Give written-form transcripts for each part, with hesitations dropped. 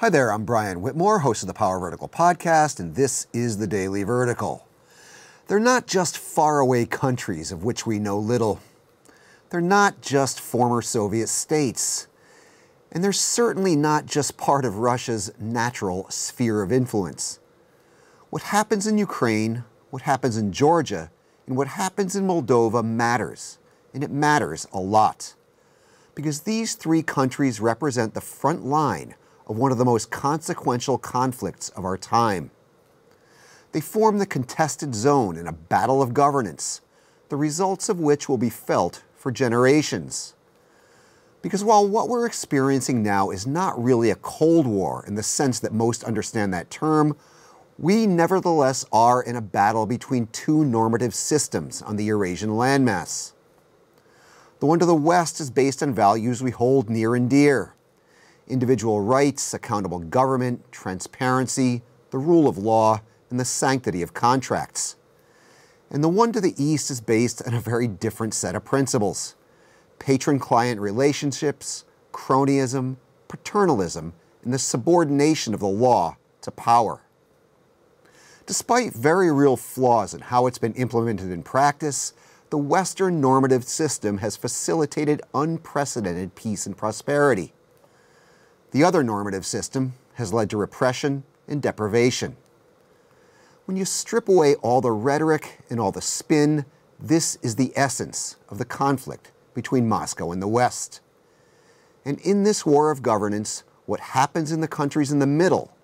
Hi there, I'm Brian Whitmore, host of the Power Vertical podcast, and this is the Daily Vertical. They're not just faraway countries of which we know little. They're not just former Soviet states. And they're certainly not just part of Russia's natural sphere of influence. What happens in Ukraine, what happens in Georgia, and what happens in Moldova matters, and it matters a lot. Because these three countries represent the front line of one of the most consequential conflicts of our time. They form the contested zone in a battle of governance, the results of which will be felt for generations. Because while what we're experiencing now is not really a Cold War in the sense that most understand that term, we nevertheless are in a battle between two normative systems on the Eurasian landmass. The one to the west is based on values we hold near and dear: individual rights, accountable government, transparency, the rule of law, and the sanctity of contracts. And the one to the east is based on a very different set of principles: patron-client relationships, cronyism, paternalism, and the subordination of the law to power. Despite very real flaws in how it's been implemented in practice, the Western normative system has facilitated unprecedented peace and prosperity. The other normative system has led to repression and deprivation. When you strip away all the rhetoric and all the spin, this is the essence of the conflict between Moscow and the West. And in this war of governance, what happens in the countries in the middle,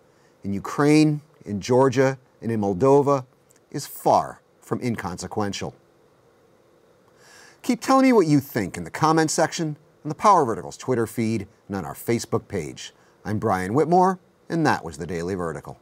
in Ukraine, in Georgia, and in Moldova, is far from inconsequential. Keep telling me what you think in the comments section, on the Power Vertical's Twitter feed, and on our Facebook page. I'm Brian Whitmore, and that was the Daily Vertical.